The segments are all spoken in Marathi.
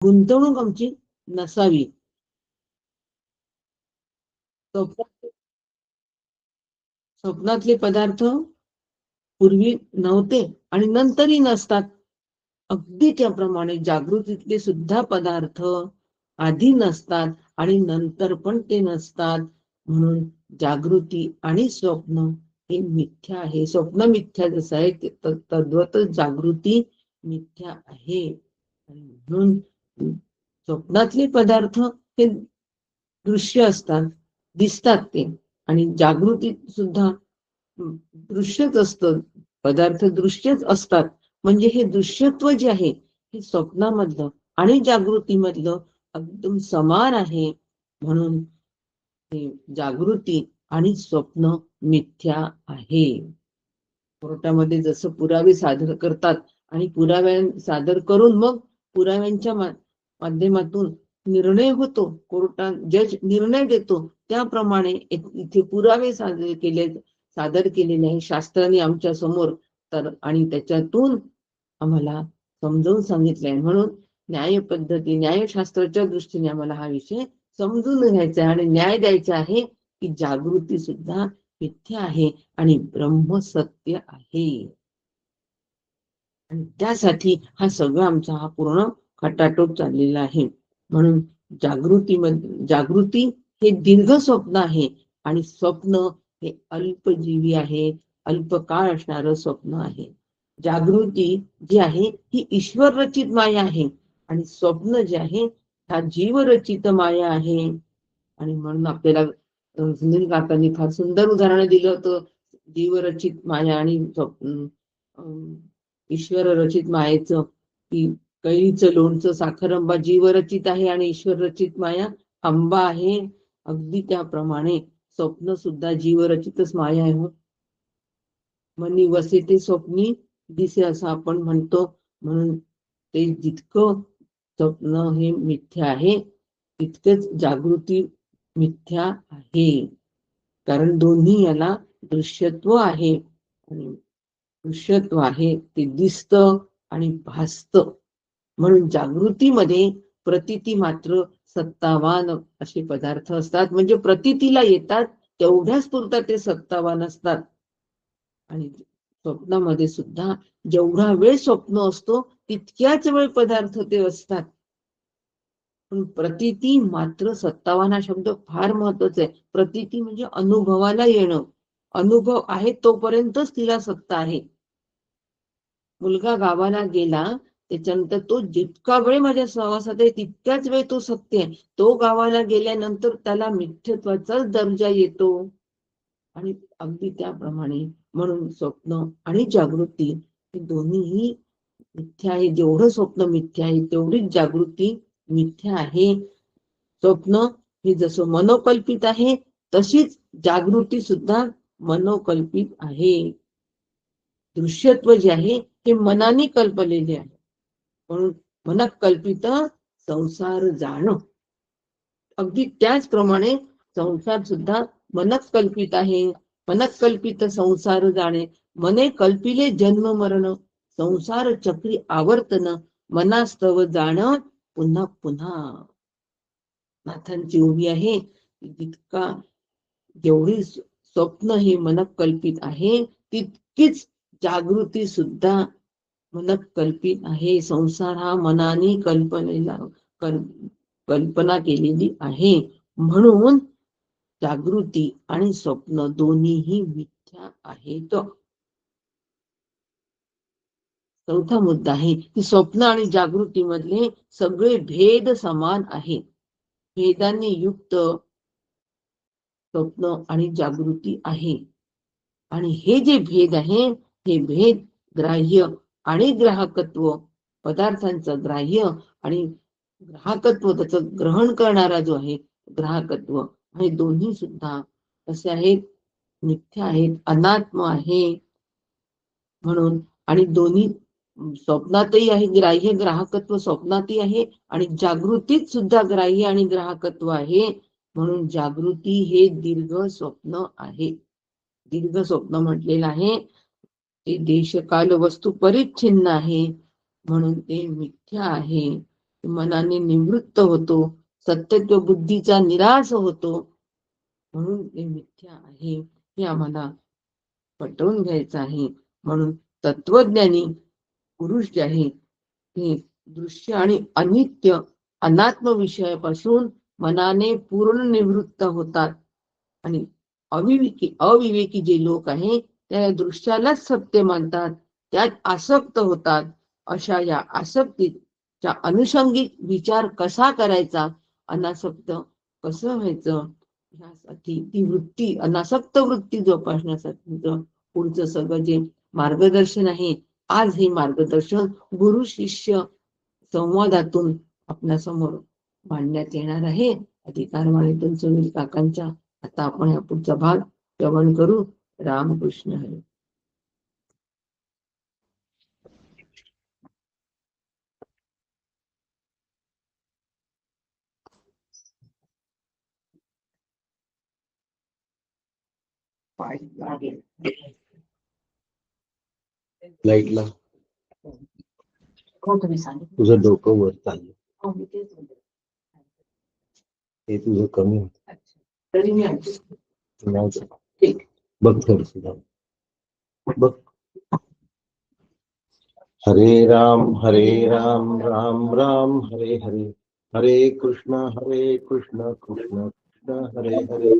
गुंतवणूक आमची नसावी. स्वप्नातले पदार्थ पूर्वी नव्हते आणि नंतरही नसतात. अगदी त्याप्रमाणे जागृतीतले सुद्धा पदार्थ आधी नसतात आणि नंतर पण ते नसतात. म्हणून जागृती आणि स्वप्न हे मिथ्या आहे. स्वप्न मिथ्या जसं आहे तद्वतच जागृती मिथ्या आहे. म्हणून स्वप्नातले पदार्थ हे दृश्य असतात, दिसतात ते, आणि जागृतीत सुद्धा दृश्यच असतं. पदार्थ दृश्यच असतात. म्हणजे हे दृश्यत्व जे आहे हे स्वप्नामधलं आणि जागृतीमधलं एकदम समान आहे. म्हणून हे जागृती आणि स्वप्न मिथ्या आहे. कोर्टामध्ये जसं पुरावे सादर करतात आणि पुराव्या सादर करून मग पुराव्यांच्या माध्यमातून निर्णय होतो, कोर्टात जज निर्णय देतो, त्याप्रमाणे इथे पुरावे सादर केलेले आहे शास्त्राने आमच्या समोर. तर आणि त्याच्यातून आम्हाला समजावून सांगितलंय. म्हणून न्याय पद्धती न्यायशास्त्राच्या दृष्टीने आम्हाला हा विषय समजून घ्यायचा आहे आणि न्याय द्यायचा आहे की जागृती सुद्धा मिथ्या आहे आणि ब्रह्म सत्य आहे. आणि त्यासाठी हा सगळा आमचा हा पूर्ण खटाटोप चाललेला आहे. म्हणून जागृती हे दीर्घ स्वप्न आहे आणि स्वप्न हे अल्पजीवी आहे, अल्पकाळ असणारं स्वप्न आहे. जागृती जी आहे ही ईश्वर रचित माया आहे आणि स्वप्न जे आहे हा जीवरचित माया आहे. आणि म्हणून आपल्याला सुनील काकांनी फार सुंदर उदाहरण दिलं होतं, जीवरचित माया आणि ईश्वर रचित मायेचं, की कैरीचं लोणचं साखरंबा जीवरचित आहे आणि ईश्वर रचित माया आंबा आहे. अगदी त्याप्रमाणे स्वप्न सुद्धा जीवरचितच माया आहे. मनी वसे ते स्वप्नी दिसे असं आपण म्हणतो. म्हणून ते जितकं स्वप्न हे मिथ्या आहे तितकेच जागृती मिथ्या आहे. कारण दोन्ही याला दृश्यत्व आहे आणि दृश्यत्व आहे ते दिसतं आणि भासतं. म्हणून जागृतीमध्ये प्रतीती मात्र सत्तावान असे पदार्थ असतात. म्हणजे प्रतीतीला येतात तेवढ्याच पुरता ते सत्तावान असतात. आणि स्वप्नामध्ये सुद्धा जेवढा वेळ स्वप्न असतो तितक्याच वेळ पदार्थ ते असतात. पण प्रतीती मात्र सत्तावान हा शब्द फार महत्वाचा आहे. प्रतीती म्हणजे अनुभवाला येणं. अनुभव आहे तोपर्यंतच तिला सत्ता आहे. मुलगा गावाला गेला त्याच्यानंतर तो जितका वेळ माझ्या सहवासात आहे तितक्याच वेळ तो सत्य आहे. तो गावाला गेल्यानंतर त्याला मिथ्यत्वाचाच दर्जा येतो. आणि अगदी त्याप्रमाणे म्हणून स्वप्न आणि जागृती हे दोन्हीही मिथ्या आहे. जेवढं स्वप्न मिथ्या आहे तेवढीच जागृती मिथ्या आहे. स्वप्न हे जसं मनोकल्पित आहे तशीच जागृती सुद्धा मनोकल्पित आहे. दृश्यत्व जे आहे हे मनाने कल्पलेले आहे. म्हणून मनात कल्पित संसार जाणं. अगदी त्याचप्रमाणे संसार सुद्धा मनच कल्पित आहे. मनच कल्पित संसार जाणे, मने कल्पिले जन्म मरण, संसार चक्री आवर्तन, मनास्तव जाण पुन्हा पुन्हा. नाथांची उभी आहे जितका जेवढी स्वप्न हे मनक कल्पित आहे तितकीच जागृती सुद्धा मनक कल्पित आहे. संसार हा मनाने कल्पना केलेली आहे. म्हणून जागृती आणि स्वप्न दोन्हीही मिथ्या आहेत. चौथा मुद्दा आहे की स्वप्न आणि जागृती मधले सगळे भेद समान आहे. भेदांनी युक्त स्वप्न आणि जागृती आहे. आणि हे जे भेद आहे हे भेद ग्राह्य आणि ग्राहकत्व, पदार्थांचं ग्राह्य आणि ग्राहकत्व, त्याचं ग्रहण करणारा जो आहे ग्राहकत्व, हे दोन्ही सुद्धा असे आहेत मिथ्या आहेत, अनात्म आहे. म्हणून आणि दोन्ही स्वप्नातही आहे ग्राह्य ग्राहकत्व, स्वप्नातही आहे आणि जागृतीत सुद्धा ग्राह्य आणि ग्राहकत्व आहे. म्हणून जागृती हे दीर्घ स्वप्न आहे. दीर्घ स्वप्न म्हटलेलं आहे ते देशकाल वस्तू परिच्छिन्न आहे म्हणून ते मिथ्या आहे. मनाने निवृत्त होतो, सत्यत्व बुद्धीचा निराश होतो. म्हणून हे मिथ्या आहे हे आम्हाला पटवून घ्यायचं आहे. म्हणून तत्वज्ञानी पुरुष जे आहे ते दृश्य आणि अनित्य अनात्म विषयापासून मनाने पूर्ण निवृत्त होतात. आणि अविवेकी जे लोक आहेत त्या दृश्यालाच सत्य मानतात, त्यात आसक्त होतात. अशा या आसक्तीच्या अनुषंगिक विचार कसा करायचा, अनासक्त कसं व्हायचं, ह्यासाठी ती वृत्ती अनासक्त वृत्ती जोपासण्यासाठी पुढचं सगळं जे मार्गदर्शन आहे, आज हे मार्गदर्शन गुरु शिष्य संवादातून आपल्या समोर मांडण्यात येणार आहे. अधिकारवाणीतून सुनील काकांच्या. आता आपण या पुढचा भाग श्रवण करू. रामकृष्ण हरी. लाईटला तुझं डोकं वर चाललं, हे तुझं कमी होत. तरी मी बघ थोडस बघ. हरे राम राम राम हरे हरे, हरे कृष्ण कृष्ण कृष्ण हरे हरे.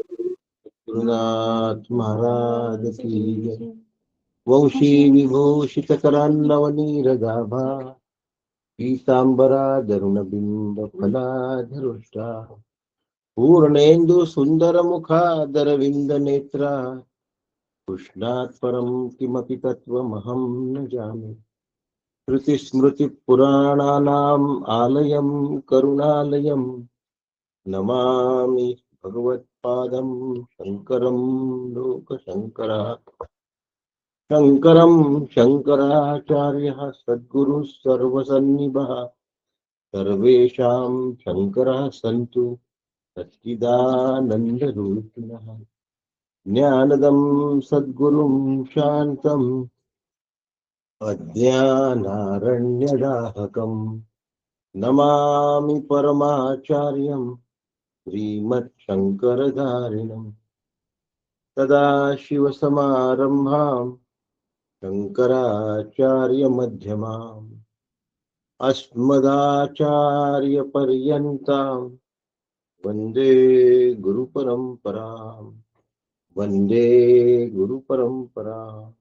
गुरुनाथ महाराज की जय. वंशी विभूषित करान्नवनीरगाभा, पीतांबरा दरुणबिंब फलाधरुष्टा, पूर्णेन्दु सुंदर मुखादरविंद नेत्रा, कृष्णात् परं किमपि तत्त्वमहं न जाने. श्रुतिस्मृतिपुराणानाम् आलयं करुणालयं, नमामि भगवत्पादं शङ्करं लोकशङ्करः. शङ्करं शङ्कराचार्यः सद्गुरुः सर्वसन्निभः, सर्वेषां शङ्करः सन्तु सच्चिदानन्दरूपिणः. ज्ञानदं सद्गुरुं शान्तम् अज्ञानारण्यदाहकं, नमामि परमाचार्यं श्रीमच्छङ्करधारिणं. सदाशिवसमारम्भां शङ्कराचार्यमध्यमाम्, अस्मदाचार्यपर्यन्तां वन्दे गुरुपरम्पराम्, वन्दे गुरुपरम्पराम्.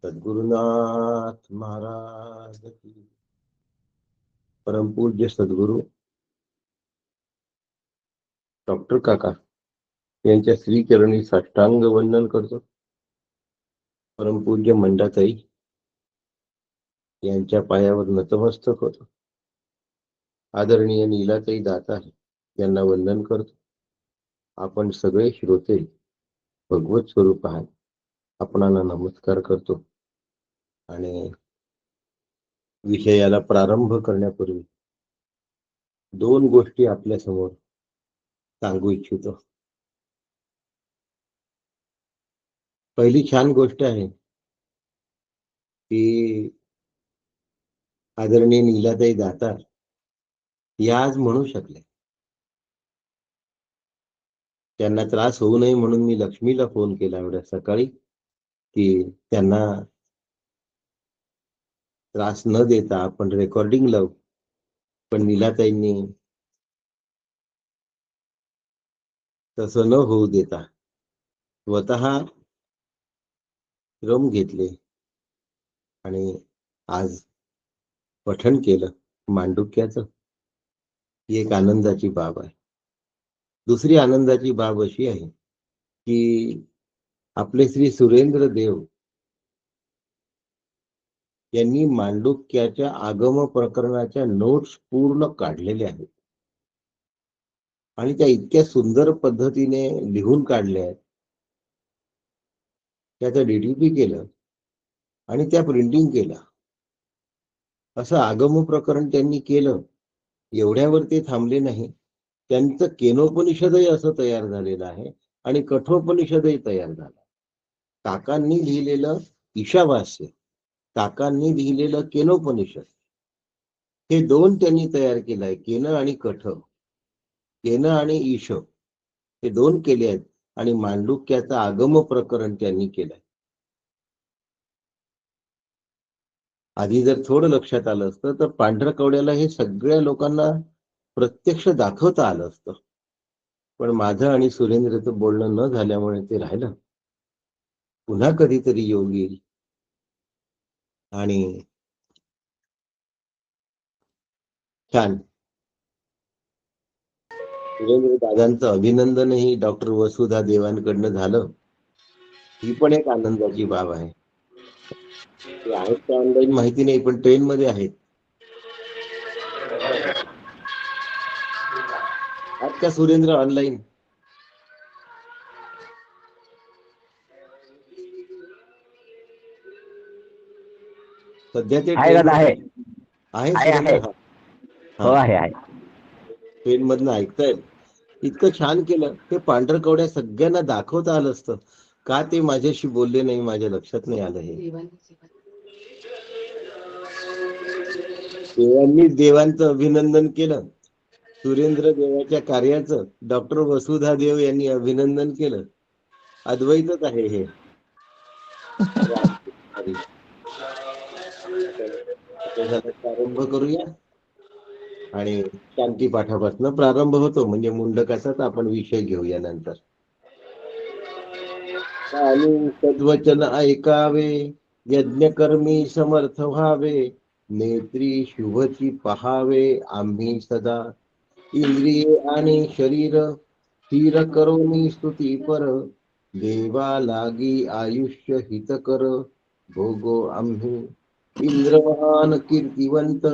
सद्गुरुनाथ महाराज की. परमपूज्य सद्गुरु डॉक्टर काका यांच्या श्रीचरणी साष्टांग वंदन करतो. परमपूज्य मंडाताई यांच्या पायावर नतमस्तक होतो. आदरणीय नीलाताई दाता यांना वंदन करतो. आपण सगळे श्रोते भगवत स्वरूप आहात, आपणाला नमस्कार करतो. आणि विषयाला प्रारंभ करण्यापूर्वी दोन गोष्टी आपल्या समोर सांगू इच्छितो. पहिली छान गोष्ट आहे की आदरणीय नीलाताई दाता या आज म्हणू शकले. त्यांना त्रास होऊ नये म्हणून मी लक्ष्मीला फोन केला एवढ्या सकाळी की त्यांना त्रास न देता आपण रेकॉर्डिंग लावू. पण नीलाताईंनी तसं न होऊ देता स्वतः श्रम घेतले आणि आज पठण केलं मांडुक्याचं. ही एक आनंदाची बाब आहे. दुसरी आनंदाची बाब अशी आहे की आपले श्री सुरेंद्र देव यांनी मांडुक्याच्या आगम प्रकरणाच्या नोट्स पूर्ण काढलेल्या आहेत आणि त्या इतक्या सुंदर पद्धतीने लिहून काढल्या आहेत. त्याचं DTP केलं आणि त्या प्रिंटिंग केलं. असं आगम प्रकरण त्यांनी केलं. एवढ्यावर ते थांबले नाही. त्यांचं केनोपनिषदही असं तयार झालेलं आहे आणि कठोपनिषदही तयार झालं. काकांनी लिहिलेलं ईशावास्य, काकांनी लिहिलेलं केनोपनिषद हे दोन त्यांनी तयार केलंय, केन आणि कठ, केन आणि ईश हे दोन केले आहेत. आणि मांडुक्याचं आगम प्रकरण त्यांनी केलंय. आधी जर थोडं लक्षात आलं असतं तर पांढऱ्या कवड्याला हे सगळ्या लोकांना प्रत्यक्ष दाखवता आलं असतं. पण माझं आणि सुरेंद्रचं बोलणं न झाल्यामुळे ते राहिलं. पुन्हा कधीतरी योग येईल. आणि छान, सुरेंद्र दादांचं अभिनंदनही डॉक्टर वसुधा देवांकडनं झालं. ही पण एक आनंदाची बाब आहे. ते आहेत का ऑनलाईन माहिती नाही, पण ट्रेन मध्ये आहेत. आहेत का सुरेंद्र ऑनलाईन? सध्या ते आहे ट्रेन दादा, आहे आहे आहे सुरेंद्र. आहे. हा हो, हा, आहे आहे. ट्रेन मधनं ऐकतायत. इतकं छान केलं. ते पांढरं कवड्या सगळ्यांना दाखवता आलं असतं. का ते माझ्याशी बोलले नाही, माझ्या लक्षात नाही आलं. हे देवांनी देवांचं अभिनंदन केलं. सुरेंद्र देवाच्या कार्याचं डॉक्टर वसुधा देव यांनी अभिनंदन केलं. अद्वैतच आहे हे. प्रारंभ करूया. आणि शांती पाठापासून प्रारंभ होतो, म्हणजे मुंडकाचाच आपण विषय घेऊया नंतर. आणि सद्वचन ऐकावे, यज्ञकर्मी समर्थ व्हावे, नेत्री शुभची पहावे आम्ही सदा, इंद्रिये आणि शरीर स्थिर करोनी स्तुती पर, देवा लागी आयुष्य हितकर भोगो आम्ही. इंद्रवाहन कीर्तिवंत,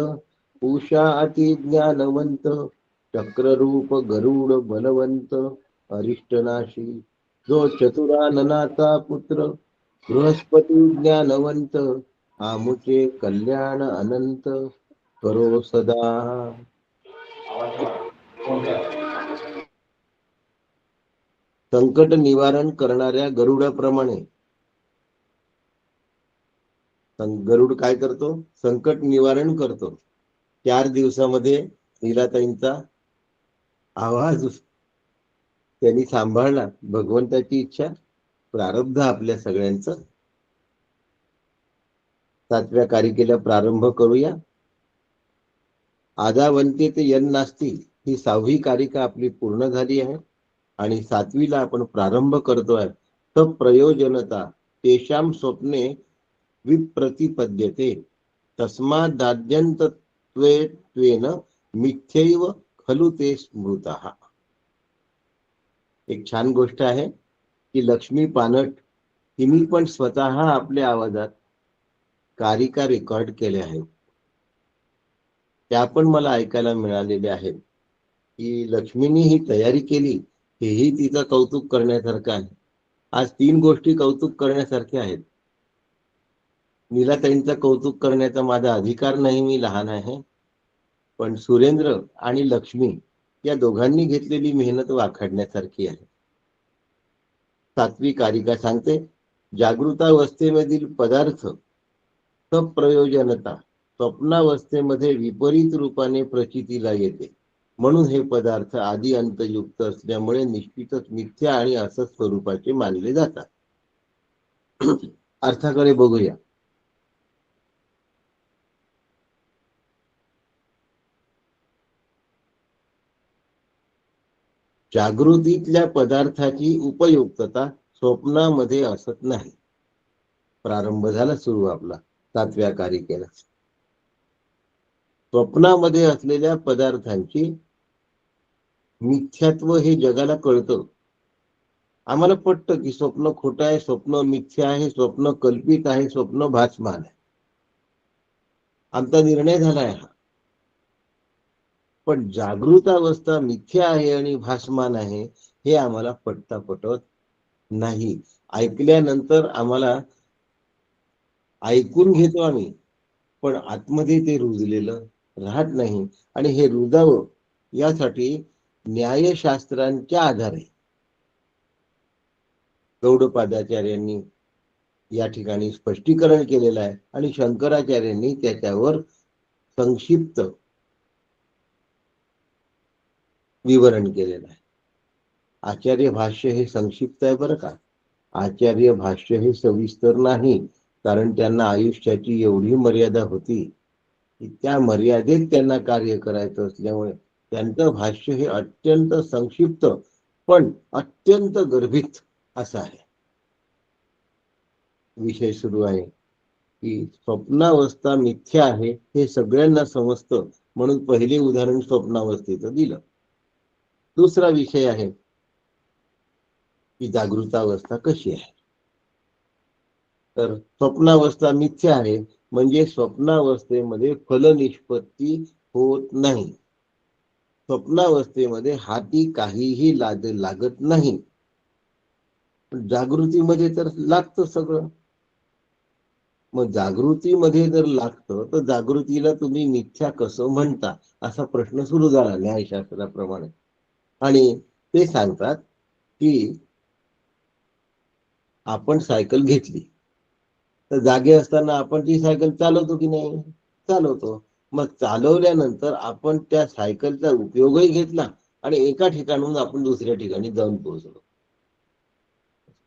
उषा अति ज्ञानवंत, चक्ररूप गरुड बलवंत, अरिष्टनाशी जो चतुराननाचा पुत्र, बृहस्पती ज्ञानवंत, आमुचे कल्याण अनंत करो सदा. संकट निवारण करणाऱ्या गरुडाप्रमाणे गरुड काय करतो? संकट निवारण करतो. 4 दिवसामध्ये नीलाताईंचा आवाज त्यांनी सांभाळला. भगवंताची इच्छा, प्रारब्ध आपल्या सगळ्यांचं. 7व्या कारिकेला प्रारंभ करूया. आदावंते ते यन नास्ती ही 6वी कारिका आपली पूर्ण झाली आहे. आणि 7वीला आपण प्रारंभ करतोय. तर प्रयोजनता तेषां स्वप्ने विप्रतिपद्यते तस्मादाद्यंत त्वेन मिथ्यैव खलु ते स्मृतः. एक छान गोष्ट आहे की लक्ष्मी पानट तिने पण स्वतः आपल्या आवाजात कारिका रेकॉर्ड केल्या आहेत. त्या पण मला ऐकायला मिळालेल्या आहेत. की लक्ष्मीनी ही तयारी केली, हेही तिचं कौतुक करण्यासारखं आहे. आज 3 गोष्टी कौतुक करण्यासारख्या आहेत. नीलाताईंचं कौतुक करण्याचा माझा अधिकार नाही, मी लहान आहे. पण सुरेंद्र आणि लक्ष्मी या दोघांनी घेतलेली मेहनत वाखाणण्यासारखी आहे. 7वी कारिका सांगते, जागृतावस्थेमधील पदार्थ सप्रयोजनता स्वप्नावस्थेमध्ये विपरीत रूपाने प्रचितीला येते. म्हणून हे पदार्थ आदी अंतयुक्त असल्यामुळे निश्चितच मिथ्या आणि असत स्वरूपाचे मानले जातात. अर्थाकडे बघूया. जागृतीतल्या पदार्थाची उपयुक्तता स्वप्नामध्ये असत नाही. प्रारंभ झाला सुरू आपला 7व्या कारिकेला. स्वप्नामध्ये असलेल्या पदार्थांची मिथ्यात्व हे जगाला कळतं. आम्हाला पटतं की स्वप्न खोटं आहे, स्वप्न मिथ्या आहे, स्वप्न कल्पित आहे, स्वप्न भासमान आहे. आमचा निर्णय झालाय हा. पण जागृत अवस्था मिथ्या आहे आणि भासमान आहे हे आम्हाला पटत नाही. ऐकल्यानंतर आम्हाला ऐकून घेतो आम्ही, पण आतमध्ये ते रुजलेलं राहत नाही. आणि हे रुजावं यासाठी न्यायशास्त्रांच्या आधारे गौडपादाचार्यांनी या ठिकाणी स्पष्टीकरण केलेलं आहे. आणि शंकराचार्यांनी त्याच्यावर संक्षिप्त विवरण केलेलं आहे. आचार्य भाष्य हे संक्षिप्त आहे बरं का. आचार्य भाष्य हे सविस्तर नाही, कारण त्यांना आयुष्याची एवढी मर्यादा होती की त्या मर्यादेत त्यांना कार्य करायचं असल्यामुळे त्यांचं भाष्य हे अत्यंत संक्षिप्त पण अत्यंत गर्भित असं आहे. विषय सुरू आहे की स्वप्नावस्था मिथ्या आहे हे सगळ्यांना समजतं, म्हणून पहिले उदाहरण स्वप्नावस्थेचं दिलं. दुसरा विषय आहे की जागृतावस्था कशी आहे. तर स्वप्नावस्था मिथ्या आहे म्हणजे स्वप्नावस्थेमध्ये फलनिष्पत्ती होत नाही. स्वप्नावस्थेमध्ये हाती काहीही लागत नाही. जागृतीमध्ये तर लागतं सगळं. मग जागृतीमध्ये जर लागतं तर जागृतीला तुम्ही मिथ्या कसं म्हणता, असा प्रश्न सुरू झाला न्यायशास्त्राप्रमाणे. आणि ते सांगतात की आपण सायकल घेतली तर जागे असताना आपण ती सायकल चालवतो की नाही? चालवतो. मग चालवल्यानंतर आपण त्या सायकलचा उपयोगही घेतला आणि एका ठिकाणाहून आपण दुसऱ्या ठिकाणी जाऊन पोहोचलो.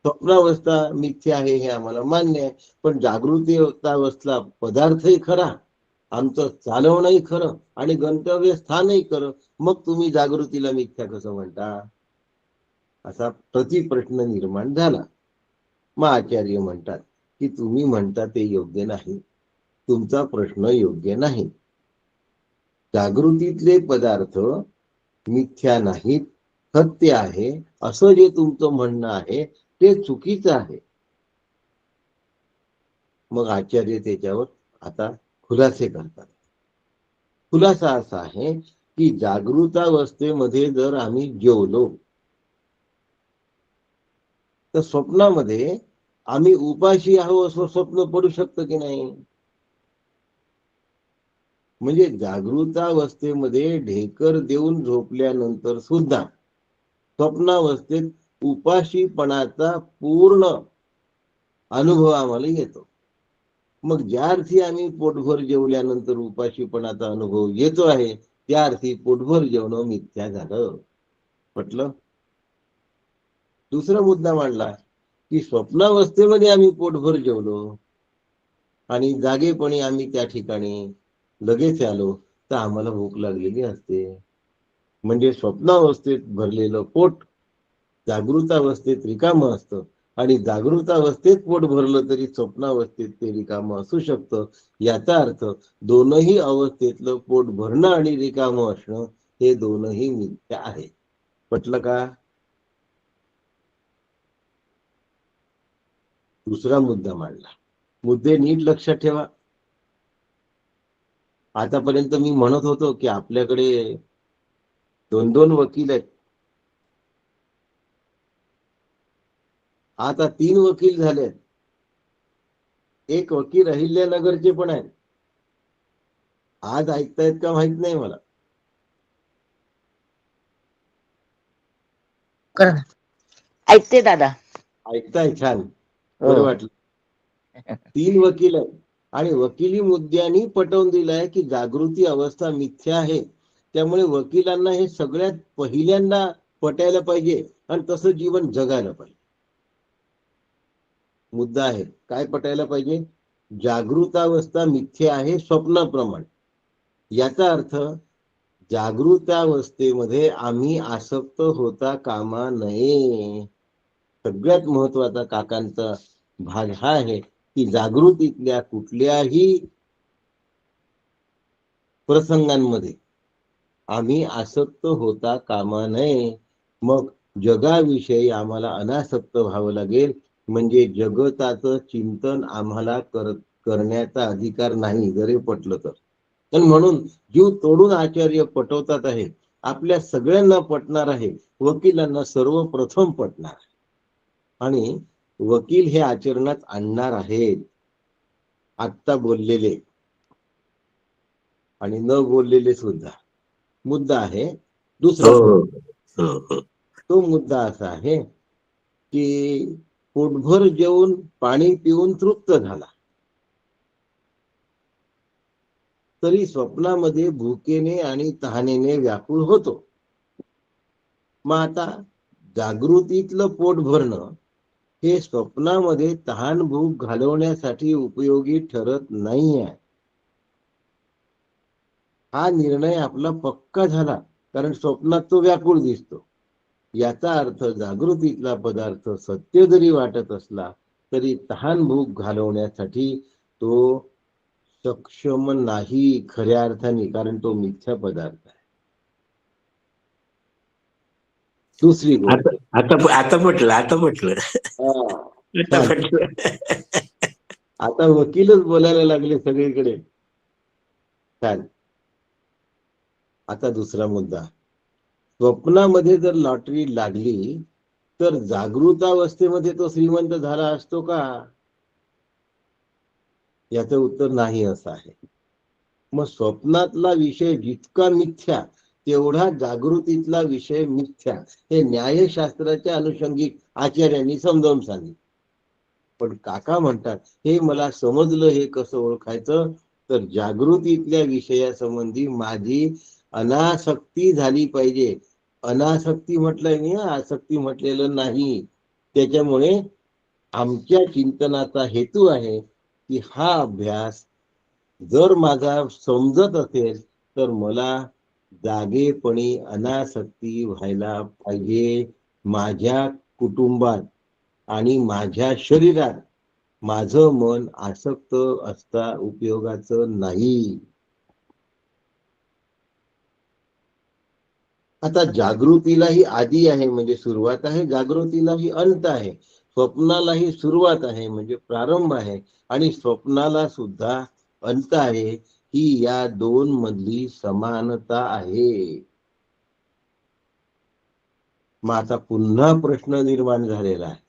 स्वप्नावस्था मिथ्या आहे हे आम्हाला मान्य आहे, पण जागृतीवस्था पदार्थही खरा, आमचं चालवणंही खरं आणि गंतव्य स्थानही खरं. मग तुम्ही जागृतीला मिथ्या कसं म्हणता, असा प्रतिप्रश्न निर्माण झाला. मग आचार्य म्हणतात की तुम्ही म्हणता ते योग्य नाही, तुमचा प्रश्न योग्य नाही. जागृतीतले पदार्थ मिथ्या नाहीत, सत्य आहे असं जे तुमचं म्हणणं आहे ते चुकीचं आहे. मग आचार्य त्याच्यावर आता खुलासे करतात. खुलासा असा आहे की जागृतावस्थेमध्ये जर आम्ही जेवलो तर स्वप्नामध्ये आम्ही उपाशी आहो असं स्वप्न पडू शकतं की नाही? म्हणजे जागृतावस्थेमध्ये ढेकर देऊन झोपल्यानंतर सुद्धा स्वप्नावस्थेत उपाशीपणाचा पूर्ण अनुभव आम्हाला येतो. मग ज्या अर्थी आम्ही पोटभर जेवल्यानंतर उपाशीपणाचा अनुभव येतो आहे, त्या अर्थी पोटभर जेवणं मिथ्या झालं. पटलं? दुसरा मुद्दा मांडला की स्वप्नावस्थेमध्ये आम्ही पोटभर जेवलो आणि जागेपणी आम्ही त्या ठिकाणी लगेच आलो तर आम्हाला भूक लागलेली असते. म्हणजे स्वप्नावस्थेत भरलेलं पोट जागृतावस्थेत रिकामं असतं आणि जागृतावस्थेत पोट भरलं तरी स्वप्नावस्थेत ते रिकामं असू शकतं. याचा अर्थ दोनही अवस्थेतलं पोट भरणं आणि रिकामं असणं हे दोनही मिथ्या आहे. पटलं का? दुसरा मुद्दा मांडला. मुद्दे नीट लक्षात ठेवा. आतापर्यंत मी म्हणत होतो की आपल्याकडे 2-2 वकील आहेत. आता 3 वकील झालेत. एक वकील अहिल्यानगरचे पण आहेत. आज ऐकतायत का माहित नाही मला. ऐकते दादा. ऐकताय? छान, बरं वाटलं. 3 वकील आहेत आणि वकिली मुद्द्यांनी पटवून दिलंय की जागृती अवस्था मिथ्या आहे. त्यामुळे वकिलांना हे सगळ्यात पहिल्यांदा पटायला पाहिजे आणि तसं जीवन जगायला पाहिजे. मुद्दा आहे काय पटायला पाहिजे? जागृतावस्था मिथ्या आहे स्वप्नाप्रमाणे. याचा अर्थ जागृतावस्थेमध्ये आम्ही आसक्त होता कामा नये. सगळ्यात महत्वाचा काकांचा भाग हा आहे की जागृतीतल्या कुठल्याही प्रसंगांमध्ये आम्ही आसक्त होता कामा नये. मग जगाविषयी आम्हाला अनासक्त व्हावं लागेल, म्हणजे जगताचं चिंतन आम्हाला करण्याचा अधिकार नाही, जरी पटलं तर. आणि म्हणून जीव तोडून आचार्य पटवतात आहे. आपल्या सगळ्यांना पटणार आहे, वकिलांना सर्वप्रथम पटणार आहे आणि वकील हे आचरणात आणणार आहेत. आत्ता बोललेले आणि न बोललेले सुद्धा. मुद्दा आहे दुसरा. तो मुद्दा असा आहे की पोटभर जेवून पाणी पिऊन तृप्त झाला तरी स्वप्नामध्ये भुकेने आणि तहानेने व्याकुळ होतो. मग आता जागृतीतलं पोट भरणं हे स्वप्नामध्ये तहान भूक घालवण्यासाठी उपयोगी ठरत नाही आहे. हा निर्णय आपला पक्का झाला, कारण स्वप्नात तो व्याकुळ दिसतो. याचा अर्थ जागृतीतला पदार्थ सत्य जरी वाटत असला तरी तहान भूक घालवण्यासाठी तो सक्षम नाही खऱ्या अर्थाने, कारण तो मिथ्या पदार्थ आहे. दुसरी गोष्ट, आता आता आता म्हटलं आता म्हटलं आता छान. म्हटलं आता वकीलच बोलायला लागले सगळीकडे. छान. आता दुसरा मुद्दा, स्वप्नामध्ये जर लॉटरी लागली तर जागृतावस्थेमध्ये तो श्रीमंत झाला असतो का? याचं उत्तर नाही असं आहे. मग स्वप्नातला विषय जितका मिथ्या तेवढा जागृतीतला विषय मिथ्या, हे न्यायशास्त्राच्या अनुषंगिक आचार्यांनी समजावून सांगितलं. पण काका म्हणतात हे मला समजलं, हे कसं ओळखायचं, तर जागृतीतल्या विषयासंबंधी माझी अनासक्ती झाली पाहिजे. अनासक्ती म्हटलंय मी, आसक्ती म्हटलेलं नाही. त्याच्यामुळे आमच्या चिंतनाचा हेतू आहे की हा अभ्यास जर माझा समजत असेल तर मला जागेपणी अनासक्ती व्हायला पाहिजे. माझ्या कुटुंबात आणि माझ्या शरीरात माझं मन आसक्त असता उपयोगाचं नाही. आता जागृतीलाही आदी आहे म्हणजे सुरुवात आहे, जागृतीलाही अंत आहे, स्वप्नालाही सुरुवात आहे म्हणजे प्रारंभ आहे, आणि स्वप्नाला सुद्धा अंत आहे. ही या दोन मधली समानता आहे. मग आता पुन्हा प्रश्न निर्माण झालेला आहे.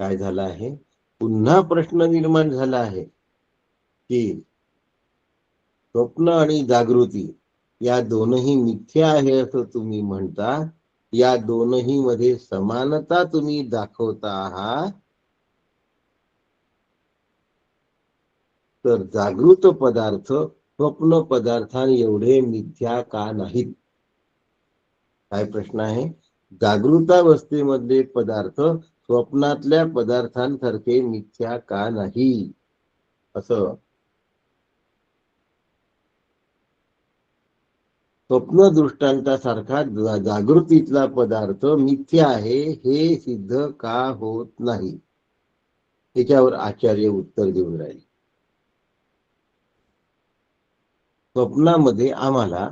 काय झाला आहे? पुन्हा प्रश्न निर्माण झाला आहे की स्वप्न आणि जागृती या दोनही मिथ्या आहे असं तुम्ही म्हणता, या दोनही मध्ये समानता तुम्ही दाखवता आहात, तर जागृत पदार्थ स्वप्न पदार्थां एवढे मिथ्या का नाहीत? काय प्रश्न आहे? जागृतावस्थेमधले पदार्थ स्वप्नातल्या पदार्थांसारखे मिथ्या का नाही? असं स्वप्न दृष्टांतासारखा जागृतीतला पदार्थ मिथ्या आहे हे सिद्ध का होत नाही? त्याच्यावर आचार्य उत्तर देऊन राहिले. स्वप्नामध्ये आम्हाला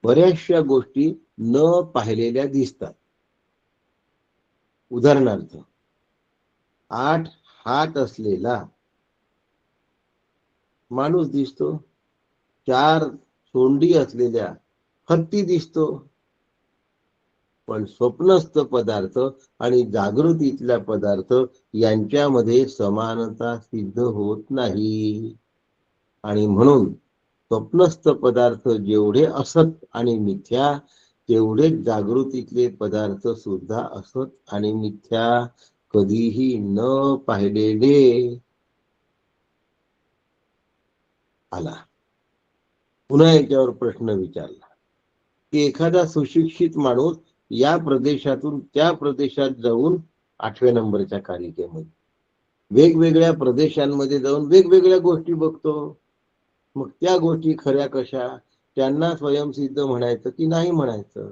बऱ्याचशा गोष्टी न पाहिलेल्या दिसतात. उदाहरणार्थ 8 हात असलेला माणूस दिसतो, 4 सोंडी असलेल्या हत्ती दिसतो. पण स्वप्नस्थ पदार्थ आणि जागृतीतल्या पदार्थ यांच्यामध्ये समानता सिद्ध होत नाही. आणि म्हणून स्वप्नस्थ पदार्थ जेवढे असत आणि मिथ्या, तेवढेच जागृतीतले पदार्थ सुद्धा असत आणि मिथ्या, कधीही न पाहिलेले. आला पुन्हा याच्यावर प्रश्न विचारला की एखादा सुशिक्षित माणूस या प्रदेशातून त्या प्रदेशात जाऊन 8व्या नंबरच्या कारिकेमध्ये वेगवेगळ्या प्रदेशांमध्ये जाऊन वेगवेगळ्या गोष्टी बघतो. मग त्या गोष्टी खऱ्या कशा? त्यांना स्वयंसिद्ध म्हणायचं की नाही म्हणायचं?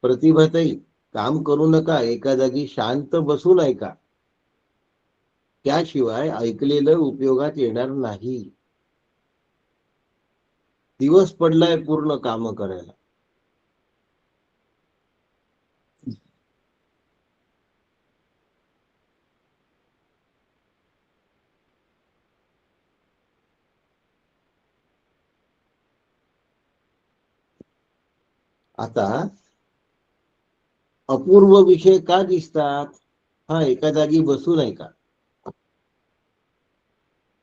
प्रतिभाताई, काम करू नका, एका जागी शांत बसून ऐका, त्याशिवाय ऐकलेलं उपयोगात येणार नाही. दिवस पडलाय पूर्ण काम करायला. आता अपूर्व विषय का दिसतात? हा, एका जागी बसून ऐका.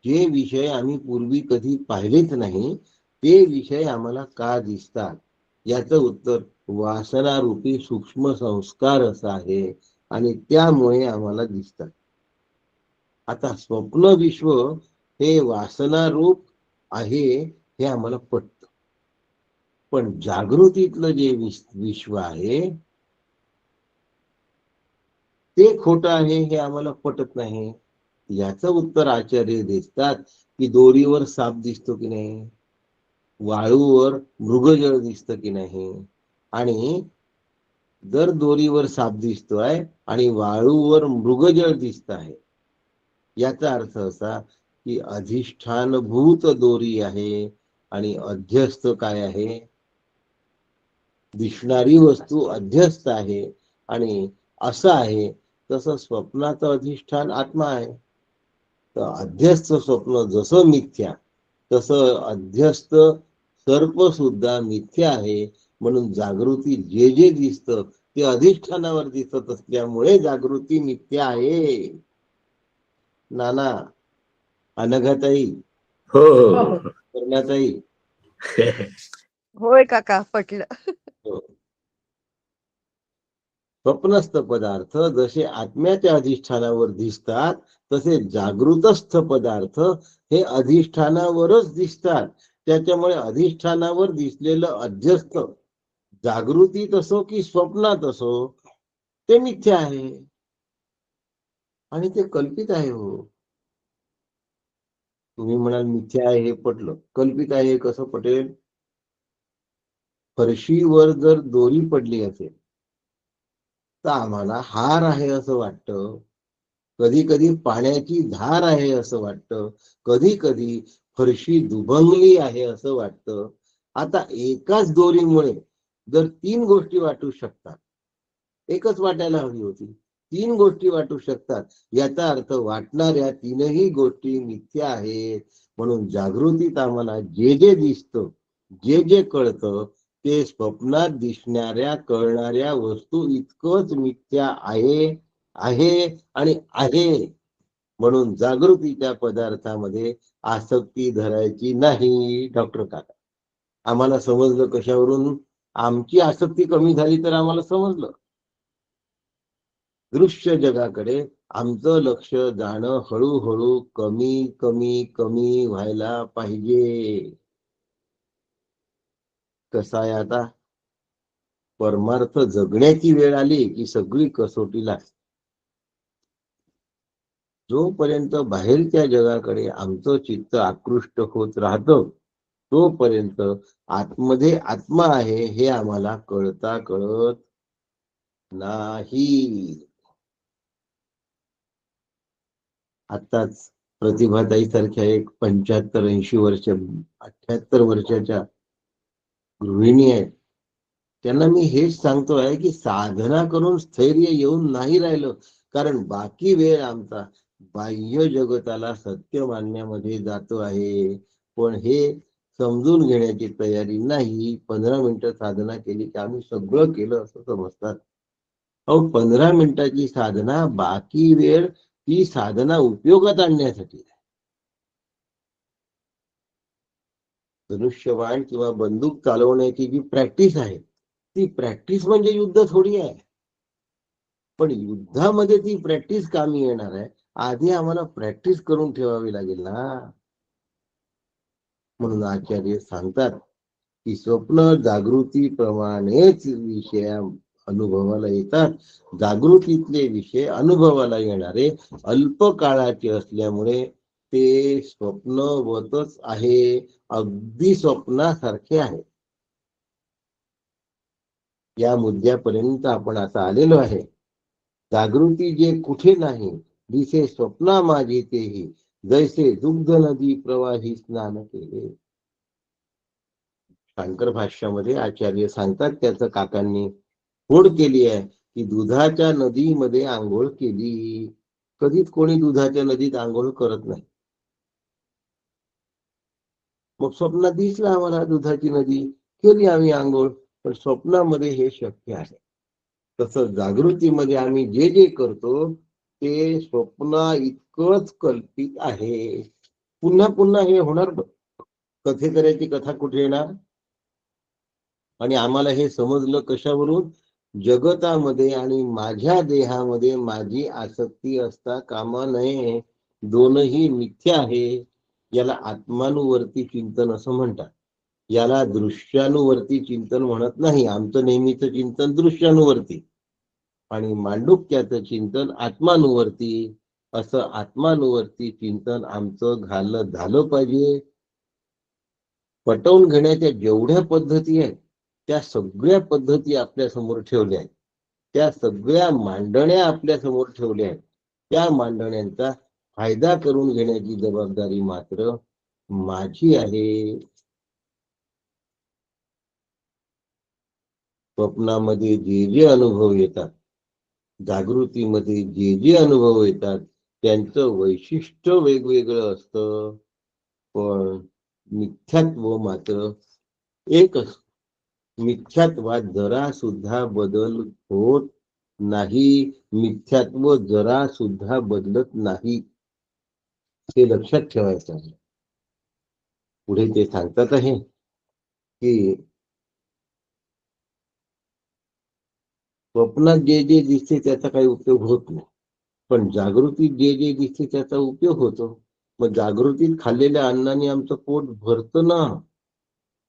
जे विषय आम्ही पूर्वी कधी पाहिलेच नाही ते विषय आम्हाला का दिसतात? याचं उत्तर वासनारूपी सूक्ष्म संस्कार असा आहे आणि त्यामुळे आम्हाला दिसतात. आता स्वप्न विश्व हे वासनारूप आहे हे आम्हाला पटतं. पण जागृतीतलं जे विश्व आहे ते खोटं आहे हे आम्हाला पटत नाही. याचं उत्तर आचार्य देतात की दोरीवर साप दिसतो की नाही, वाळूवर मृगजळ दिसतं की नाही, आणि जर दोरीवर साप दिसतोय आणि वाळूवर मृगजळ दिसत आहे, याचा अर्थ असा की अधिष्ठानभूत दोरी आहे आणि अध्यस्थ काय आहे, दिसणारी वस्तू अध्यस्थ आहे. आणि असं आहे तसं स्वप्नाचं अधिष्ठान आत्मा आहे. तर अध्यस्थ स्वप्न जसं मिथ्या तसं अध्यस्थ सर्प सुद्धा मिथ्या आहे. म्हणून जागृती जे जे दिसतं ते अधिष्ठानावर दिसत असल्यामुळे जागृती मिथ्या आहे. नाना, अनघाताई, हो हो हो. कर्णाताई, होय काका, पटलं. हो. स्वप्नस्थ पदार्थ जसे आत्म्याच्या अधिष्ठानावर दिसतात तसे जागृतस्थ पदार्थ हे अधिष्ठानावरच दिसतात. त्याच्यामुळे अधिष्ठानावर दिसलेलं अध्यस्थ जागृतीत असो की स्वप्नात असो ते मिथ्या आहे आणि ते कल्पित आहे. हो, तुम्ही म्हणाल मिथ्या आहे हे पटलं, कल्पित आहे हे कसं पटेल? फरशीवर जर दोरी पडली असेल तर आम्हाला हार आहे असं वाटतं, कधी कधी पाण्याची धार आहे असं वाटतं, कधी कधी फरशी दुभंगली आहे असं वाटतं. आता एकाच दोरीमुळे जर 3 गोष्टी वाटू शकतात, एकच वाटायला हवी होती, 3 गोष्टी वाटू शकतात, याचा अर्थ वाटणाऱ्या 3ही गोष्टी मिथ्या आहेत. म्हणून जागृतीत आम्हाला जे जे दिसतं, जे जे कळतं ते स्वप्नात दिसणाऱ्या कळणाऱ्या वस्तू इतकंच मिथ्या आहे आणि आहे. म्हणून जागृतीच्या पदार्थामध्ये आसक्ती धरायची नाही. डॉक्टर काका, आम्हाला समजलं कशावरून? आमची आसक्ती कमी झाली तर आम्हाला समजलं. दृश्य जगाकडे आमचं लक्ष जाणं हळूहळू कमी कमी कमी व्हायला पाहिजे. कसा आहे आता, परमार्थ जगण्याची वेळ आली की सगळी कसोटी लागते. जोपर्यंत बाहेरच्या जगाकडे आमचं चित्त आकृष्ट होत राहतं तोपर्यंत आतमध्ये आत्मा आहे हे आम्हाला कळता कळत नाही. आताच प्रतिभाताई सारख्या एक 75-80 वर्ष 78 वर्षाच्या गृहिणी आहेत, त्यांना मी हेच सांगतो आहे की साधना करून स्थैर्य येऊन नाही राहिलं, कारण बाकी वेळ आमचा बाह्य जगताला सत्य मानण्यामध्ये जातो आहे. पण हे समजून घेण्याची तयारी नाही. 15 मिनिटं साधना केली की आम्ही सगळं केलं असं समजतात. अहो, 15 मिनिटाची साधना, बाकी वेळ ती साधना उपयोगात आणण्यासाठी आहे. धनुष्यबाण किंवा बंदूक चालवण्याची जी प्रॅक्टिस आहे ती प्रॅक्टिस म्हणजे युद्ध थोडी आहे. पण युद्धामध्ये ती प्रॅक्टिस कामी येणार आहे, आधी आम्हाला प्रॅक्टिस करून ठेवावी लागेल ना. म्हणून आचार्य सांगतात की स्वप्न जागृतीप्रमाणेच विषय अनुभवाला येतात. जागृतीतले विषय अनुभवाला येणारे अल्प काळाचे असल्यामुळे ते स्वप्नवतच आहे, अगदी स्वप्नासारखे आहे. या मुद्द्यापर्यंत आपण आता आलेलो आहे. जागृती जे कुठे नाही दिसे स्वप्ना माझे तेही, जैसे दुग्ध नदी प्रवाही स्नान केले. शंकर भाष्यामध्ये आचार्य सांगतात, त्याचं काकांनी फोड केली आहे की दुधाच्या नदीमध्ये आंघोळ केली. कधीच कोणी दुधाच्या नदीत आंघोळ करत नाही. मग स्वप्नात दिसलं आम्हाला दुधाची नदी, केली आम्ही आंघोळ, पण स्वप्नामध्ये हे शक्य आहे. तसं जागृतीमध्ये आम्ही जे जे करतो ते स्वप्ना इतकंच कल्पित आहे. पुन्हा पुन्हा हे होणार. कथेकऱ्याची कथा कुठे येणार? आणि आम्हाला हे समजलं कशावरून? जगतामध्ये आणि माझ्या देहामध्ये माझी आसक्ती असता कामा नये. दोनही मिथ्या आहे. याला आत्मानुवर्ती चिंतन असं म्हणतात. याला दृश्यानुवर्ती चिंतन म्हणत नाही. आमचं नेहमीचं चिंतन दृश्यानुवर्ती आणि मांडुक्याचं चिंतन आत्मानुवर्ती. असं आत्मानुवर्ती चिंतन आमचं झालं पाहिजे. पटवून घेण्याच्या जेवढ्या पद्धती आहेत त्या सगळ्या पद्धती आपल्या समोर ठेवल्या आहेत. त्या सगळ्या मांडण्या आपल्या समोर ठेवल्या आहेत. त्या मांडण्यांचा फायदा करून घेण्याची जबाबदारी मात्र माझी आहे. स्वप्नामध्ये जे जे अनुभव येतात, जागृतीमध्ये जे जे अनुभव येतात त्यांचं वैशिष्ट्य वेगवेगळं असतं, पण मिथ्यात्व मात्र एकच. मिथ्यात्वात जरा सुद्धा बदल होत नाही. मिथ्यात्व जरा सुद्धा बदलत नाही, हे लक्षात ठेवायचं आहे. पुढे ते सांगतात आहे की स्वप्नात जे जे दिसते त्याचा काही उपयोग होत नाही, पण जागृतीत जे जे दिसते त्याचा उपयोग होतो. मग जागृतीत खाल्लेल्या अन्नाने आमचं पोट भरतं ना.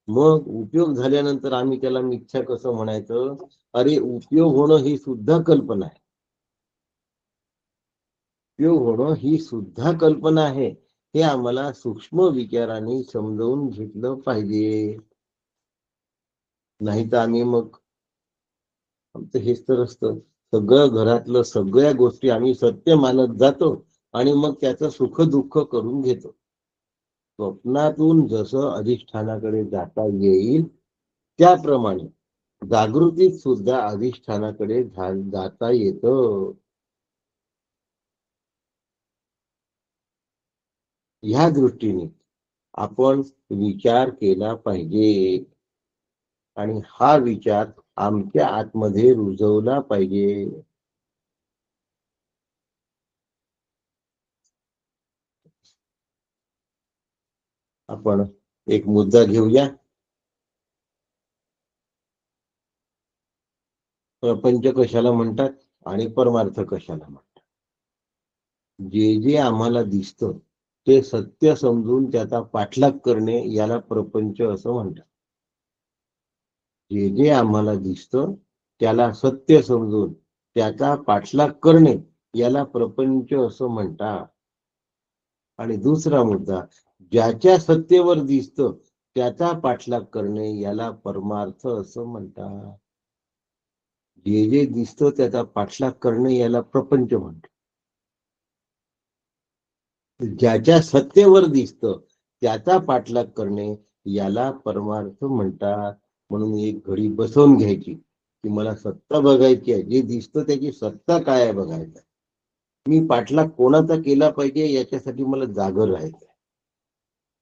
मग उपयोग झाल्यानंतर आम्ही त्याला मिथ्या कसं म्हणायचं? अरे उपयोग होणं ही सुद्धा कल्पना आहे. उपयोग होणं ही सुद्धा कल्पना आहे. हे आम्हाला सूक्ष्म विचाराने समजावून घेतलं पाहिजे. नाही तर आम्ही मग आमचं हेच तर असतं. सगळं घरातलं सगळ्या गोष्टी आम्ही सत्य मानत जातो आणि मग त्याचं सुख दुःख करून घेतो. स्वप्नातून जसं अधिष्ठानाकडे जाता येईल त्याप्रमाणे जागृतीत सुद्धा अधिष्ठानाकडे जाता येतं. ह्या दृष्टीने आपण विचार केला पाहिजे आणि हा विचार आमच्या आतमध्ये रुजवला पाहिजे. आपण एक मुद्दा घेऊया. प्रपंच कशाला म्हणतात आणि परमार्थ कशाला म्हणतात? जे जे आम्हाला दिसतं ते सत्य समजून त्याचा पाठलाग करणे याला प्रपंच असं म्हणतात. जे जे आम्हाला दिसतं त्याला सत्य समजून त्याचा पाठलाग करणे याला प्रपंच असं म्हणतात. आणि दुसरा मुद्दा, ज्याच्या सत्तेवर दिसतं त्याचा पाठलाग करणे याला परमार्थ असं म्हणतात. जे जे दिसतं त्याचा पाठलाग करणे याला प्रपंच म्हणतात. ज्याच्या सत्तेवर दिसतं त्याचा पाठलाग करणे याला परमार्थ म्हणतात. म्हणून एक घडी बसवून घ्यायची की मला सत्ता बघायची आहे. जे दिसतं त्याची सत्ता काय आहे बघायचं. मी पाठलाग कोणाचा केला पाहिजे याच्यासाठी मला जागर राहायचं.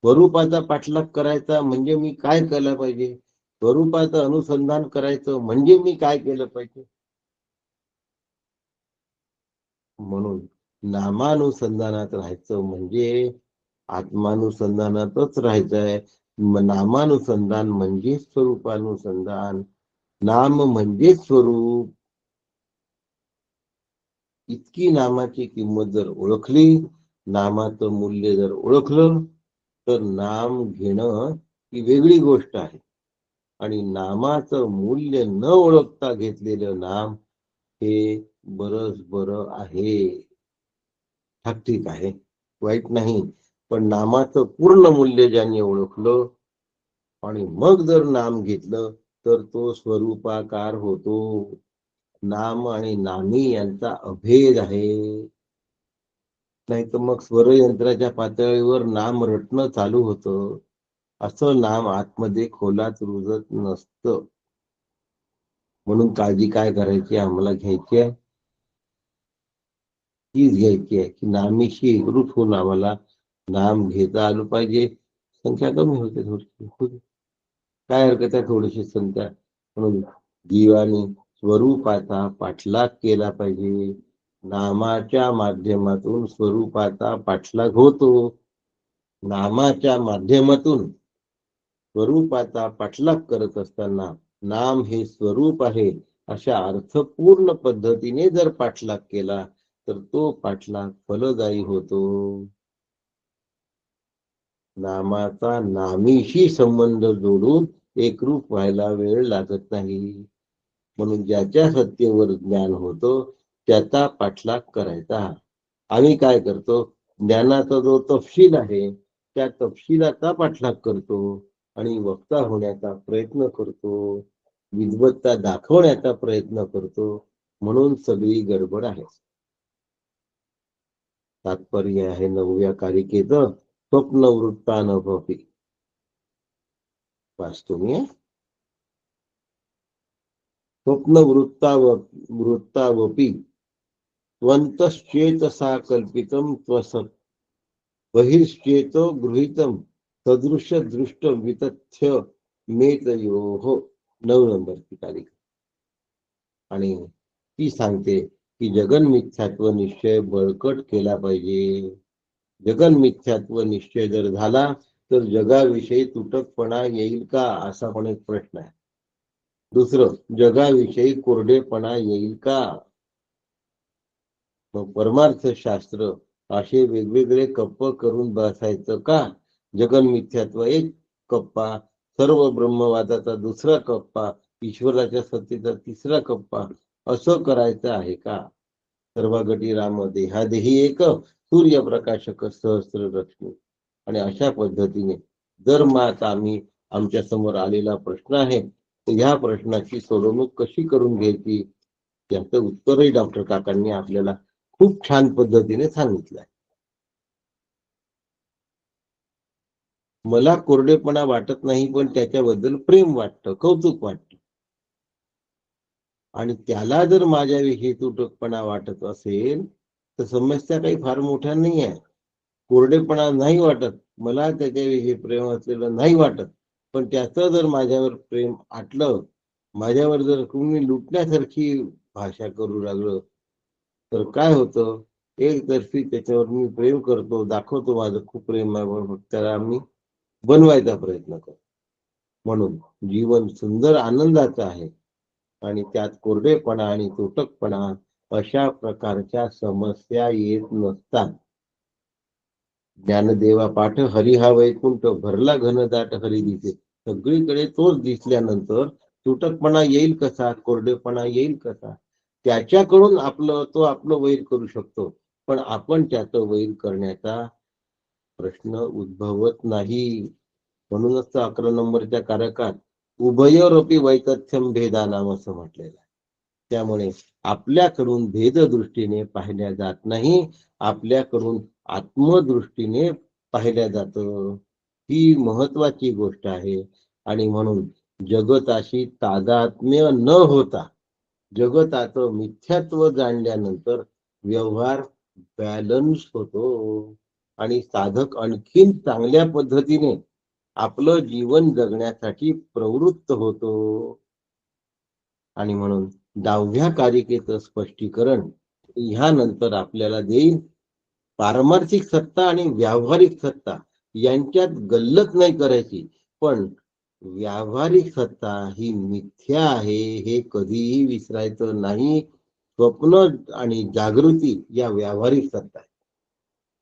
स्वरूपाचा पाठलाग करायचा म्हणजे मी काय केलं पाहिजे? स्वरूपाचं अनुसंधान करायचं म्हणजे मी काय केलं पाहिजे? म्हणून नामानुसंधानात राहायचं म्हणजे आत्मानुसंधानातच राहायचंय. नामानुसंधान म्हणजे स्वरूपानुसंधान. नाम म्हणजे स्वरूप. इतकी नामाची किंमत जर ओळखली, नामाचं मूल्य जर ओळखलं, तर नाम घेणं ही वेगळी गोष्ट आहे. आणि नामाचं मूल्य न ओळखता घेतलेलं नाम हे बरंच बरं आहे. ठीक आहे, वाईट नाही. पण नामाचं पूर्ण मूल्य ज्यांनी ओळखलं आणि मग जर नाम घेतलं तर तो स्वरूपाकार होतो. नाम आणि नामी यांचा अभेद आहे. नाही तर मग स्वरयंत्राच्या पातळीवर नाम रटणं चालू होतं. असं नाम आतमध्ये खोलात रुजत नसतं. म्हणून काळजी काय करायची आम्हाला घ्यायची आहे? तीच घ्यायची आहे की नामीशी एकरूप होऊन आम्हाला नाम घेता आलं पाहिजे. संख्या कमी होते थोडी, काय हरकत आहे थोडीशी संख्या. म्हणून जीवाने स्वरूपाचा पाठलाग केला पाहिजे. नामाच्या माध्यमातून स्वरूपाचा पाठलाग होतो. नामाच्या माध्यमातून स्वरूपाचा पाठलाग करत असताना नाम हे स्वरूप आहे अशा अर्थपूर्ण पद्धतीने जर पाठलाग केला तर तो पाठलाग फलदायी होतो. नामाचा नामीशी संबंध जोडून एकरूप व्हायला वेळ लागत नाही. म्हणून ज्याच्या सत्तेवर ज्ञान होतं त्याचा पाठलाग करायचा. आम्ही काय करतो, ज्ञानाचा जो तपशील आहे त्या तपशिलाचा पाठलाग करतो आणि वक्ता होण्याचा प्रयत्न करतो, विद्वत्ता दाखवण्याचा प्रयत्न करतो. म्हणून सगळी गडबड आहे. तात्पर्य आहे 9व्या कारिकेचं, स्वप्नवृत्तानुभवी. वाचतो मी. स्वप्नवृत्तावपी त्वन्तश्चेतसा कल्पितं त्वसत् बहिश्चेतो गृहीतं सदृश दृष्ट वितथ्य मेतयोः. 9 नंबरची तारीख. आणि ती सांगते की जगन मिथ्यात्व निश्चय बळकट केला पाहिजे. जगन मिथ्यात्व निश्चय जर झाला तर जगाविषयी तुटकपणा येईल का, असा पण एक प्रश्न आहे. दुसरं, जगाविषयी कोरडेपणा येईल का. मग परमार्थ शास्त्र असे वेगवेगळे कप्प करून बसायचं का. जगन मिथ्यात्व एक कप्पा, सर्व ब्रह्मवादाचा दुसरा कप्पा, ईश्वराच्या सत्तेचा तिसरा कप्पा, असं करायचं आहे का. सर्वगटी राम देहादेही एक, सूर्यप्रकाशक सहस्र रश्मी. आणि अशा पद्धतीने जर मात आम्ही आमच्या समोर आलेला प्रश्न आहे तर ह्या प्रश्नाची सोडवणूक कशी करून घ्यायची याचं उत्तरही डॉक्टर काकांनी आपल्याला खूप छान पद्धतीने सांगितलंय. मला कोरडेपणा वाटत नाही, पण त्याच्याबद्दल प्रेम वाटतं, कौतुक वाटतं. आणि त्याला जर माझ्याविषयी तुटकपणा वाटत असेल तर समस्या काही फार मोठ्या नाही आहे. कोरडेपणा नाही वाटत, मला त्याच्याविषयी प्रेम असलेलं नाही वाटत, पण त्याचं जर माझ्यावर प्रेम आटलं, माझ्यावर जर कुणी लुटण्यासारखी भाषा करू लागलं तर काय होतं, एकतर्फी त्याच्यावर मी प्रेम करतो, दाखवतो माझं खूप प्रेम आहे, म्हणून त्याला आम्ही बनवायचा प्रयत्न करतो. म्हणून जीवन सुंदर आनंदाचं आहे आणि त्यात कोरडेपणा आणि तुटकपणा अशा प्रकारच्या समस्या येत नसतात. ज्ञानदेवा पाठ हरी हा वैकुंठ भरला घनदाट हरी दिसे. सगळीकडे तोच दिसल्यानंतर तुटकपणा येईल कसा, कोरडेपणा येईल कसा. त्याच्याकडून तो आपलं वैर करू शकतो, पण आपण त्याचं वैर करण्याचा प्रश्न उद्भवत नाही. म्हणूनच 11 नंबरच्या कारकात उभयोरपी वैतथ्यम भेदानाम असं म्हटलेलं आहे. त्यामुळे आपल्याकडून भेददृष्टीने पाहिल्या जात नाही, आपल्याकडून आत्मदृष्टीने पाहिल्या जातं. ही महत्वाची गोष्ट आहे. आणि म्हणून जगताशी तादात्म्य न होता जगताचं मिथ्यात्व जाणल्यानंतर व्यवहार बॅलन्स होतो आणि साधक आणखीन चांगल्या पद्धतीने आपलं जीवन जगण्यासाठी प्रवृत्त होतो. आणि म्हणून 10व्या कारिकेचं स्पष्टीकरण ह्यानंतर आपल्याला देईल. पारमार्थिक सत्ता आणि व्यावहारिक सत्ता यांच्यात गल्लत नाही करायची, पण व्यावहारिक सत्ता ही मिथ्या आहे हे कधीही विसरायचं नाही. स्वप्न आणि जागृती या व्यावहारिक सत्ता आहे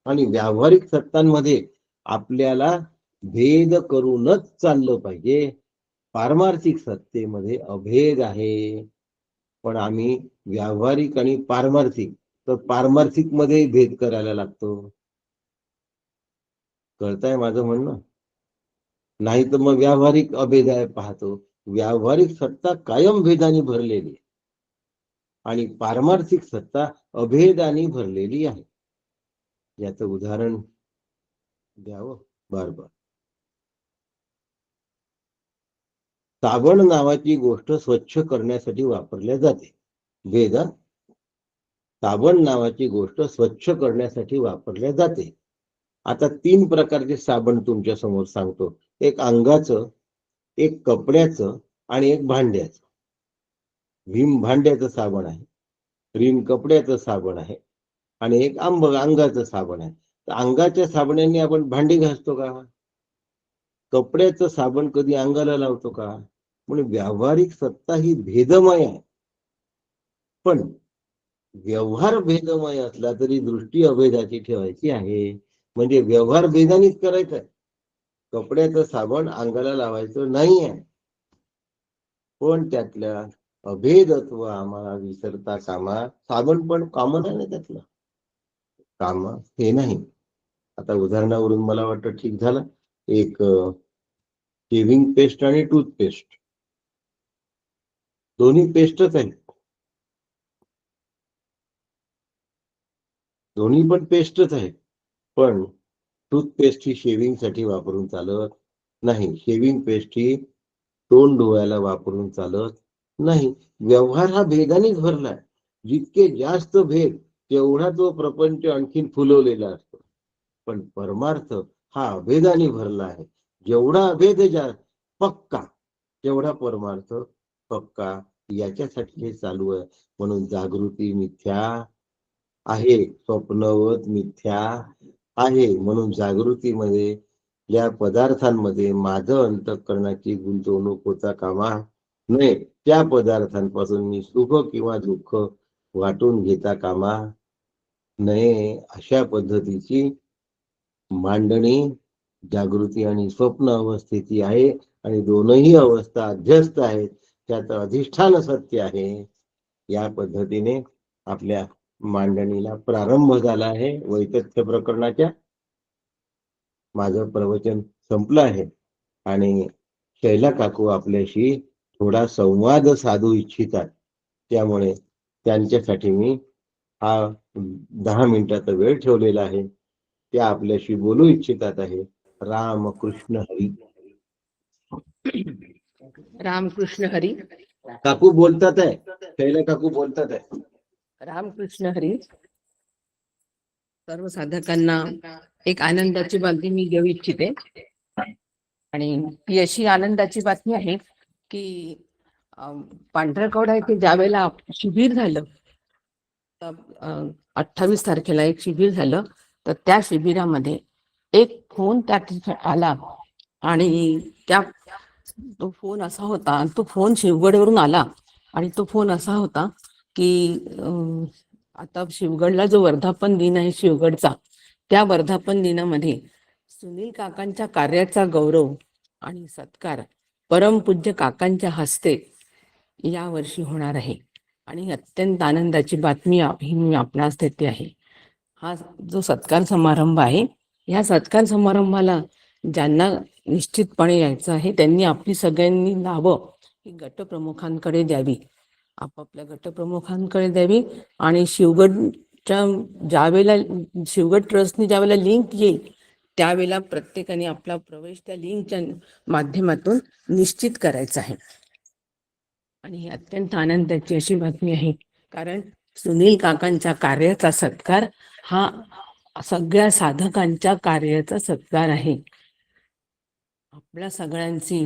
आणि व्यावहारिक सत्तांमध्ये आपल्याला भेद करूनच चाललं पाहिजे. पारमार्थिक सत्तेमध्ये अभेद आहे, पण आम्ही व्यावहारिक आणि पारमार्थिक, तर पारमार्थिक मध्ये भेद करायला लागतो. कळताय माझं म्हणणं. नाही तर मग व्यावहारिक अभेद आहे पाहतो. व्यावहारिक सत्ता कायम भेदाने भरलेली आहे आणि पारमार्थिक सत्ता अभेदाने भरलेली आहे. याचं उदाहरण द्यावं. बरोबर. साबण नावाची गोष्ट स्वच्छ करण्यासाठी वापरल्या जाते. भेद. साबण नावाची गोष्ट स्वच्छ करण्यासाठी वापरल्या जाते. आता 3 प्रकारचे साबण तुमच्या समोर सांगतो. एक अंगाचं, एक कपड्याचं आणि एक भांड्याचं. भीम भांड्याचं साबण आहे, रिन कपड्याचं साबण आहे आणि एक अंगाचं साबण आहे. तर अंगाच्या साबणाने आपण भांडी घासतो का. कपड्याचं साबण कधी अंगाला लावतो का. म्हणून व्यावहारिक सत्ता ही भेदमय आहे, पण व्यवहार भेदमय असला तरी दृष्टी अभेदाची ठेवायची आहे. म्हणजे व्यवहार भेदानेच करायचा आहे. कपड्याचं साबण अंगाला लावायचं नाही आहे. पण त्यातल्या अभेदत्व आम्हाला विसरता कामा. साबण पण कॉमन आहे ना त्यातलं काम हे नाही. आता उदाहरणावरून मला वाटतं ठीक झालं. एक शेव्हिंग पेस्ट आणि टूथपेस्ट दोन्ही पेस्टच आहेत. दोन्ही पण पेस्टच आहेत. पण टूथपेस्ट ही शेव्हिंग साठी वापरून चालत नाही. शेव्हिंग पेस्ट ही तोंड धुवायला वापरून चालत नाही. व्यवहार हा भेदानेच भरलाय. जितके जास्त भेद तेवढा तो प्रपंच आणखीन फुलवलेला असतो. पण परमार्थ हा अभेदाने भरला आहे. जेवढा अभेद पक्का तेवढा परमार्थ पक्का. याच्यासाठी हे चालू आहे. म्हणून जागृती मिथ्या आहे, स्वप्नवत मिथ्या आहे. म्हणून जागृतीमध्ये या पदार्थांमध्ये माझं अंतःकरणाची गुंतवणूक होता कामा नये. त्या पदार्थांपासून मी सुख किंवा दुःख वाटून घेता कामा नये. अशा पद्धतीची मांडणी जागृती आणि स्वप्न अवस्थेची आहे. आणि दोनही अवस्था अध्यस्त आहेत. त्याचं अधिष्ठान सत्य आहे. या पद्धतीने आपल्या मांडणीला प्रारंभ झाला आहे वैतथ्य प्रकरणाच्या. माझं प्रवचन संपलं आहे आणि शैला काकू आपल्याशी थोडा संवाद साधू इच्छितात. त्यामुळे त्यांच्यासाठी मी हा 10 मिनिटाचा वेळ ठेवलेला आहे. त्या आपल्याशी बोलू इच्छितात आहे. रामकृष्ण हरी. रामकृष्ण हरी. काकू बोलतात आहे. शैला काकू बोलतात आहे. रामकृष्ण हरी. सर्व साधकांना एक आनंदाची बातमी मी देऊ इच्छिते. आणि ती अशी आनंदाची बातमी आहे की पांढरकवडा येथे ज्यावेळेला शिबिर झालं, 28 तारखेला एक शिबिर झालं, तर त्या शिबिरामध्ये एक फोन त्या ठिकाणी आला. आणि तो फोन असा होता, तो फोन शिवगडवरून आला. आणि तो फोन असा होता की आता शिवगडला जो वर्धापन दिन आहे शिवगडचा, त्या वर्धापन दिनामध्ये सुनील काकांच्या कार्याचा गौरव आणि सत्कार परमपूज्य काकांच्या हस्ते यावर्षी होणार आहे. आणि अत्यंत आनंदाची बातमी ही मी आपणास देते आहे. हा जो सत्कार समारंभ आहे, या सत्कार समारंभाला ज्यांना निश्चितपणे यायचं आहे त्यांनी आपली सगळ्यांनी नावं ही गटप्रमुखांकडे द्यावी, आपापल्या गटप्रमुखांकडे द्यावी. आणि शिवगडच्या ज्यावेळेला शिवगड ट्रस्टने ज्यावेळेला लिंक येईल त्यावेळेला प्रत्येकाने आपला प्रवेश त्या लिंकच्या माध्यमातून निश्चित करायचा आहे. आणि ही अत्यंत आनंदाची अशी बातमी आहे, कारण सुनील काकांच्या कार्याचा सत्कार हा सगळ्या साधकांच्या कार्याचा सत्कार आहे. आपल्या सगळ्यांची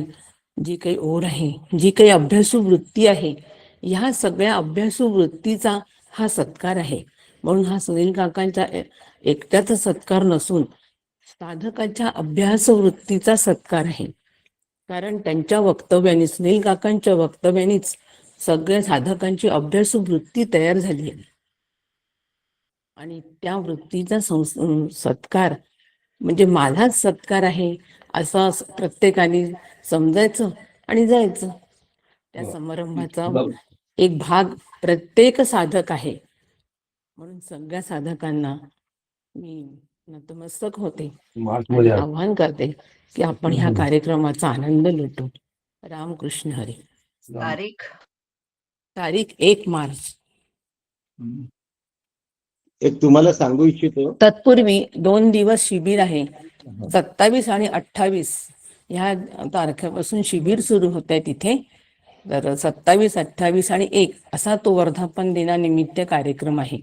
जी काही ओढ आहे, जी काही अभ्यासू वृत्ती आहे, ह्या सगळ्या अभ्यासू वृत्तीचा हा सत्कार आहे. म्हणून हा सुनील काकांचा एकट्याचा सत्कार नसून साधकांच्या अभ्यास वृत्तीचा सत्कार आहे. कारण त्यांच्या वक्तव्याने, सुनील काकांच्या वक्तव्यानेच सगळ्या साधकांची अभ्यासू वृत्ती तयार झाली आहे. आणि त्या वृत्तीचा सत्कार म्हणजे माझाच सत्कार आहे असं प्रत्येकाने समजायचं आणि जायचं. त्या समारंभाचा एक भाग प्रत्येक साधक आहे. म्हणून सगळ्या साधकांना मी नतमस्तक होते आणि आवाहन करते की आपण ह्या कार्यक्रमाचा आनंद लुटू. रामकृष्ण हरी. तारीख 1 मार्च. एक तुम्हाला सांगू इच्छितो, तत्पूर्वी 2 दिवस शिबिर आहे. 27 आणि 28 ह्या तारखेपासून शिबिर सुरू होत आहे तिथे. तर 27, 28 आणि 1 असा तो वर्धापन दिनानिमित्त कार्यक्रम आहे.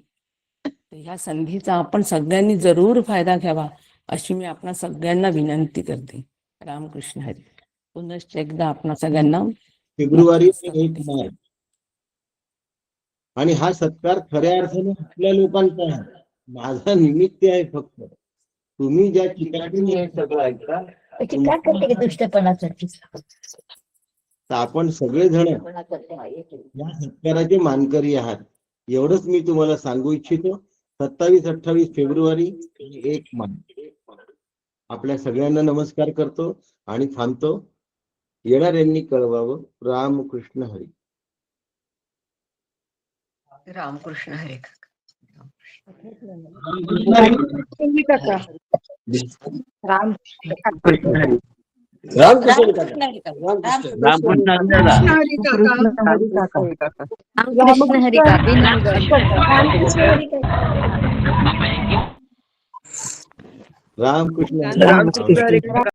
ह्या संधीचा आपण सगळ्यांनी जरूर फायदा घ्यावा अशी मी आपणा सगळ्यांना विनंती करते. रामकृष्ण हरी. पुनश्च एकदा आपणा सगळ्यांना फेब्रुवारी 1 मार्च. आणि हा सत्कार खऱ्या अर्थाने आपल्या लोकांचा आहे, माझा निमित्त आहे फक्त. तुम्ही ज्या ठिकाणी आपण सगळेजण या सत्काराचे मानकरी आहात, एवढंच मी तुम्हाला सांगू इच्छितो. 27, 28 फेब्रुवारी 1 मार्च आपल्या सगळ्यांना नमस्कार करतो आणि थांबतो. येणाऱ्यांनी कळवावं. रामकृष्ण हरी. रामकृष्ण हरे. रामकृष्ण रामकृष्ण हरी.